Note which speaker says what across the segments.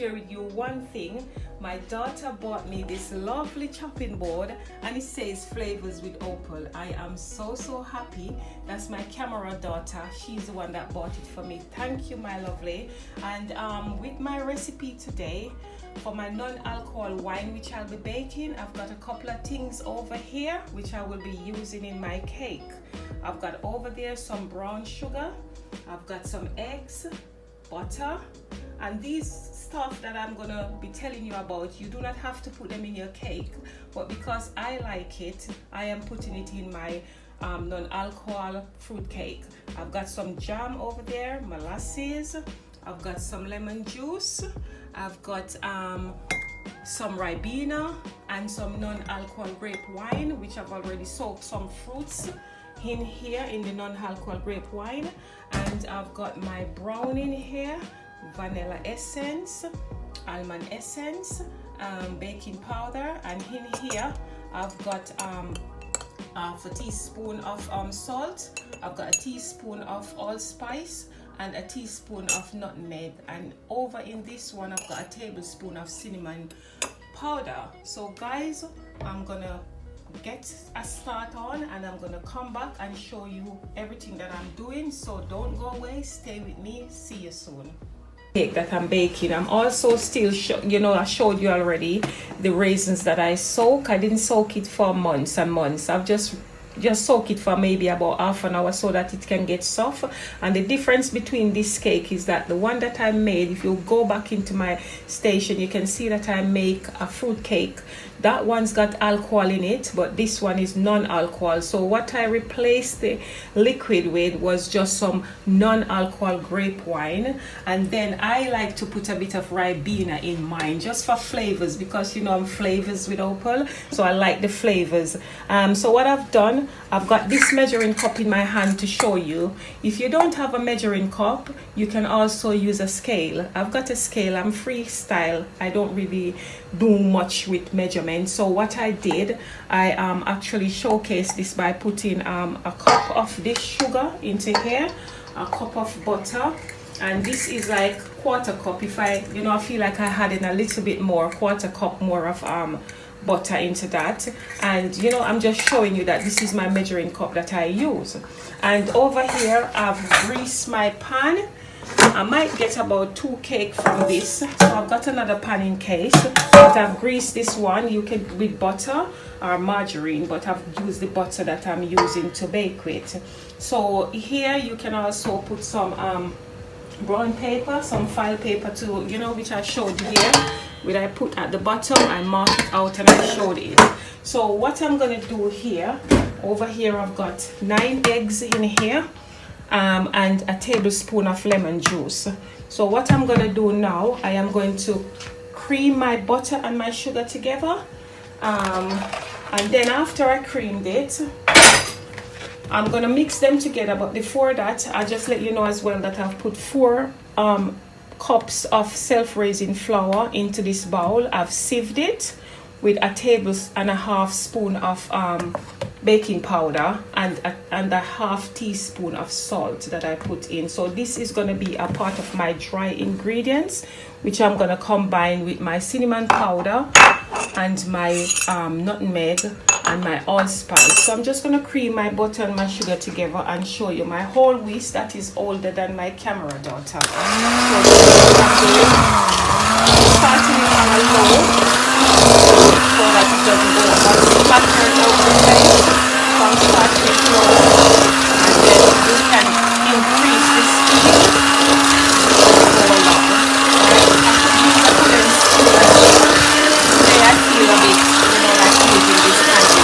Speaker 1: share with you one thing. My daughter bought me this lovely chopping board and it says Flavors with Opal. I am so happy. That's my camera daughter. She's the one that bought it for me. Thank you, my lovely. And with my recipe today for my non-alcohol wine, which I'll be baking, I've got a couple of things over here which I will be using in my cake. I've got over there some brown sugar, I've got some eggs, butter, and these stuff that I'm gonna be telling you about, you do not have to put them in your cake, but because I like it, I am putting it in my non-alcohol fruit cake. I've got some jam over there, molasses, I've got some lemon juice, I've got some Ribena and some non-alcohol grape wine, which I've already soaked some fruits in here in the non-alcohol grape wine, and I've got my brown in here, vanilla essence, almond essence, baking powder, and in here I've got half a teaspoon of salt, I've got a teaspoon of allspice and a teaspoon of nutmeg, and over in this one I've got a tablespoon of cinnamon powder. So guys, I'm gonna get a start on and I'm gonna come back and show you everything that I'm doing, so don't go away, stay with me. See you soon. Cake that I'm baking, I'm also still I showed you already the raisins that I soak. I didn't soak it for months and months. I've just soak it for maybe about half an hour so that it can get soft. And the difference between this cake is that the one that I made, if you go back into my station, you can see that I make a fruit cake. That one's got alcohol in it, but this one is non-alcohol. So what I replaced the liquid with was just some non-alcohol grape wine, and then I like to put a bit of Ribena in mine just for flavors, because I'm flavors with Opal, so I like the flavors. So what I've done, I've got this measuring cup in my hand to show you. If you don't have a measuring cup, you can also use a scale. I've got a scale. I'm freestyle. I don't really do much with measurements. So what I did, I actually showcased this by putting a cup of this sugar into here, a cup of butter, and this is like quarter cup. If I feel like I had in a little bit more, quarter cup more of butter into that. And I'm just showing you that this is my measuring cup that I use. And over here I've greased my pan. I might get about 2 cakes from this, so I've got another pan in case, but I've greased this one. You can with butter or margarine, but I've used the butter that I'm using to bake with. So here you can also put some brown paper, some file paper too, which I showed you here, which I put at the bottom. I marked it out and I showed it. So what I'm gonna do here, over here I've got 9 eggs in here, and a tablespoon of lemon juice. So what I'm gonna do now, I am going to cream my butter and my sugar together, and then after I creamed it, I'm gonna mix them together. But before that, I'll just let you know as well that I've put 4 cups of self-raising flour into this bowl. I've sieved it with a tablespoon spoon of baking powder and a half teaspoon of salt that I put in. So this is going to be a part of my dry ingredients, which I'm going to combine with my cinnamon powder and my nutmeg and my allspice. So I'm just going to cream my butter and my sugar together and show you my whole whisk that is older than my camera daughter. So starting it on a low so that it doesn't go splatter over the place. So I'm starting it low, and then you can increase the speed as you go along. Today I feel a bit, like using this candle.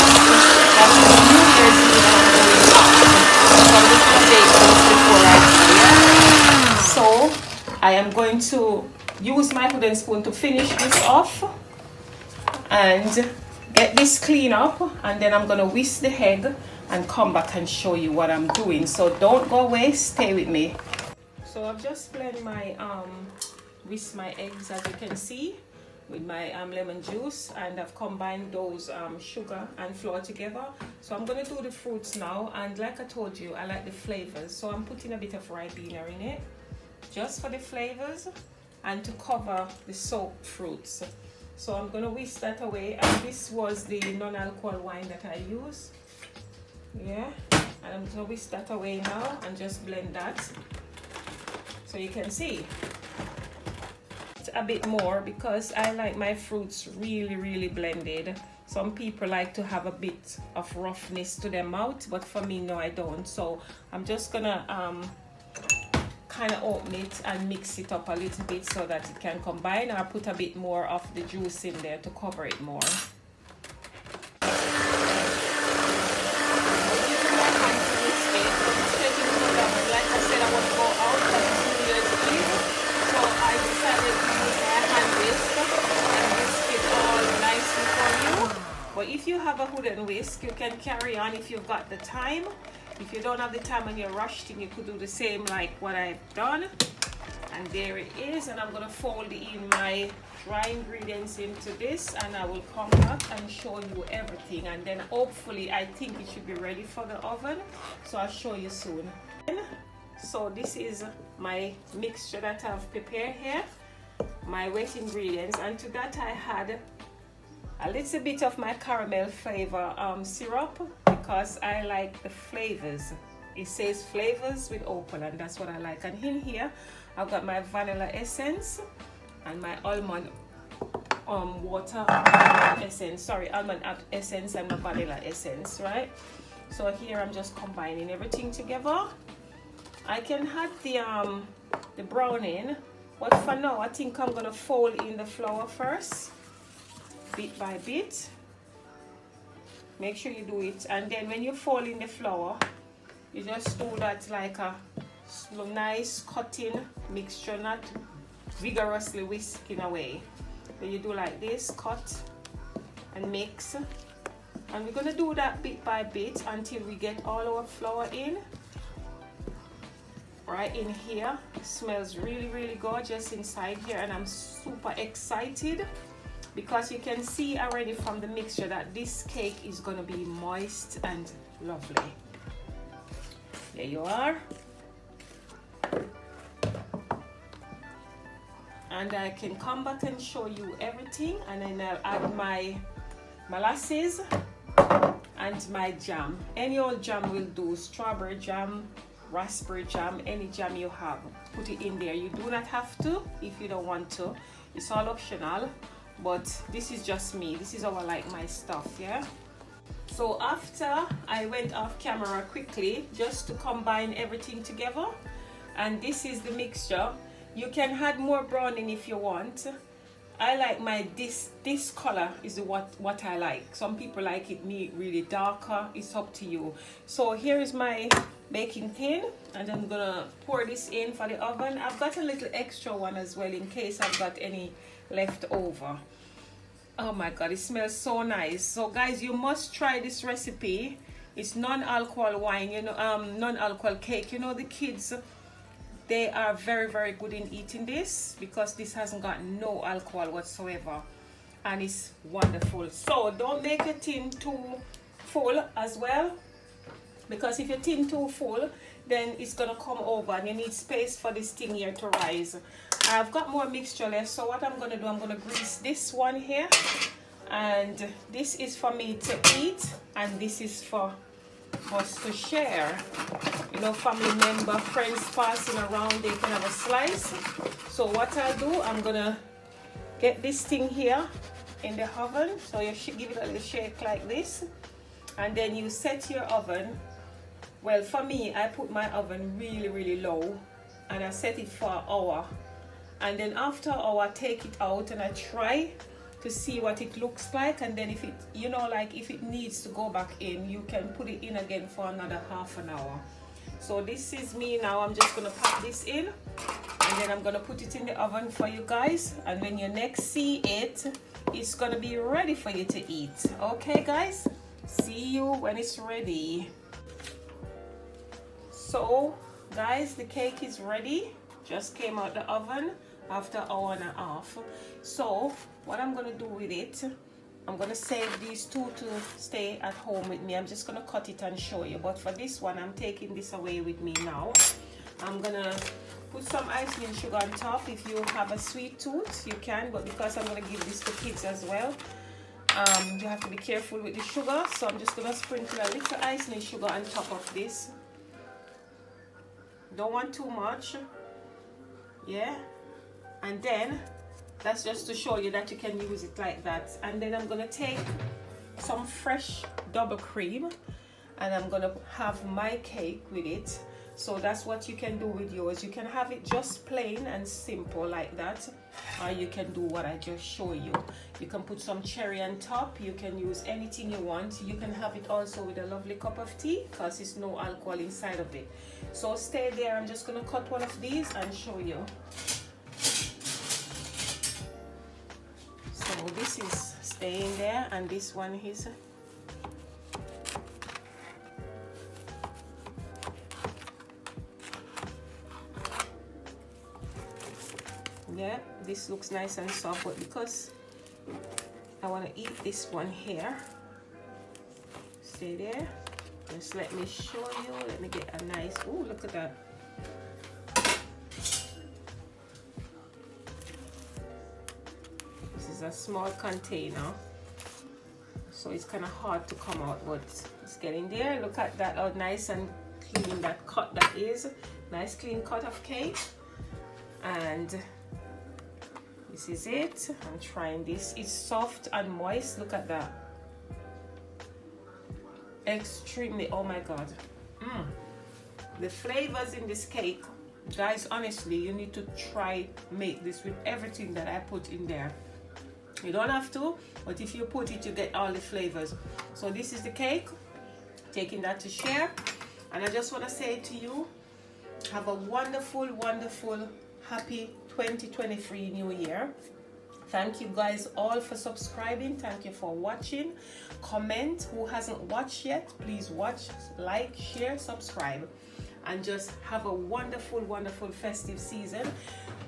Speaker 1: That's the New Year's Eve I'm going out. So I'm just going to bake this before I do. So I am going to use my wooden spoon to finish this off and get this clean up, and then I'm gonna whisk the egg and come back and show you what I'm doing. So don't go away, stay with me. So I've just blended my whisk my eggs, as you can see, with my lemon juice, and I've combined those sugar and flour together. So I'm gonna do the fruits now, and like I told you, I like the flavors, so I'm putting a bit of Ribena in it just for the flavors. and to cover the soaked fruits. So I'm gonna whisk that away, and this was the non-alcohol wine that I use. Yeah, and I'm gonna whisk that away now and just blend that so you can see a bit more, because I like my fruits really blended. Some people like to have a bit of roughness to their mouth, but for me, no, I don't. So I'm just gonna kind of open it and mix it up a little bit so that it can combine, or put a bit more of the juice in there to cover it more. Like I said, I want to go out because it's New Year's Eve, so I decided to use my hand whisk and whisk it all nicely for you. But if you have a wooden whisk, you can carry on if you've got the time. If you don't have the time and you're rushed, then you could do the same like what I've done. And there it is, and I'm going to fold in my dry ingredients into this, and I will come back and show you everything, and then hopefully I think it should be ready for the oven, so I'll show you soon. So this is my mixture that I've prepared here, my wet ingredients, and to that I had a little bit of my caramel flavor syrup, because I like the flavors. It says flavors with opal, and that's what I like. And in here I've got my vanilla essence and my almond water essence, almond essence and my vanilla essence, right? So here I'm just combining everything together. I can add the browning, but for now I think I'm gonna fold in the flour first, bit by bit. Make sure you do it, and then when you fold in the flour, you just do that like a slow, nice cutting mixture, not vigorously whisking away. Then you do like this, cut and mix, and we're gonna do that bit by bit until we get all our flour in. Right in here, it smells really gorgeous inside here, and I'm super excited because you can see already from the mixture that this cake is going to be moist and lovely. There you are. And I can come back and show you everything, and then I'll add my molasses and my jam. Any old jam will do, strawberry jam, raspberry jam, any jam you have, put it in there. You do not have to if you don't want to, it's all optional, but this is just me, this is how I like my stuff. Yeah, so after I went off camera quickly just to combine everything together, and this is the mixture. You can add more browning if you want. I like my this color is what I like. Some people like it really darker, it's up to you. So here is my baking tin, and I'm gonna pour this in for the oven. I've got a little extra one as well in case I've got any left over. Oh my god, it smells so nice. So guys, you must try this recipe. It's non-alcohol wine, you know, non-alcohol cake. You know, the kids, they are very good in eating this because this hasn't got no alcohol whatsoever, and it's wonderful. So don't make your tin too full as well, because if your tin too full, then it's gonna come over and you need space for this thing here to rise. I've got more mixture left, so what I'm gonna do, I'm gonna grease this one here, and this is for me to eat, and this is for us to share. You know, family member, friends passing around, they can have a slice. So what I'll do, I'm gonna get this thing here in the oven. So you should give it a little shake like this, and then you set your oven. Well, for me, I put my oven really low, and I set it for an hour, and then after an hour I take it out and I try to see what it looks like, and then if it, you know, like if it needs to go back in, you can put it in again for another half an hour. So this is me now. I'm just gonna pop this in, and then I'm gonna put it in the oven for you guys, and when you next see it, it's gonna be ready for you to eat. Okay guys, see you when it's ready. So guys, the cake is ready, just came out the oven after an hour and a half. So what I'm gonna do with it, I'm gonna save these two to stay at home with me. I'm just gonna cut it and show you, but for this one I'm taking this away with me now. I'm gonna put some icing sugar on top. If you have a sweet tooth, you can, but because I'm gonna give this to kids as well, you have to be careful with the sugar. So I'm just gonna sprinkle a little icing sugar on top of this. Don't want too much, yeah. And then that's just to show you that you can use it like that. And then I'm gonna take some fresh double cream and I'm gonna have my cake with it. So that's what you can do with yours. You can have it just plain and simple like that, or you can do what I just show you. You can put some cherry on top. You can use anything you want. You can have it also with a lovely cup of tea because there's no alcohol inside of it. So stay there. I'm just gonna cut one of these and show you. So this is staying there, and this one is yeah, this looks nice and soft, but because I want to eat this one here, stay there. Just let me show you. Let me get a nice, oh, look at that. This is a small container, so it's kind of hard to come out, but it's getting there. Look at that, how nice and clean that cut that is. Nice clean cut of cake. And this is it. I'm trying this. It's soft and moist. Look at that. Extremely, oh my god. The flavors in this cake, guys, honestly, you need to try make this with everything that I put in there. You don't have to, but if you put it, you get all the flavors. So this is the cake, taking that to share. And I just want to say to you, have a wonderful, wonderful, happy 2023 new year. Thank you guys all for subscribing. Thank you for watching. Comment. Who hasn't watched yet, please watch, like, share, subscribe, and just have a wonderful, wonderful festive season.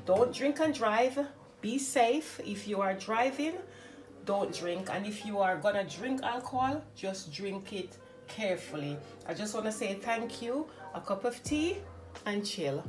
Speaker 1: Don't drink and drive. Be safe. If you are driving, don't drink, and if you are gonna drink alcohol, just drink it carefully. I just want to say thank you, a cup of tea, and chill.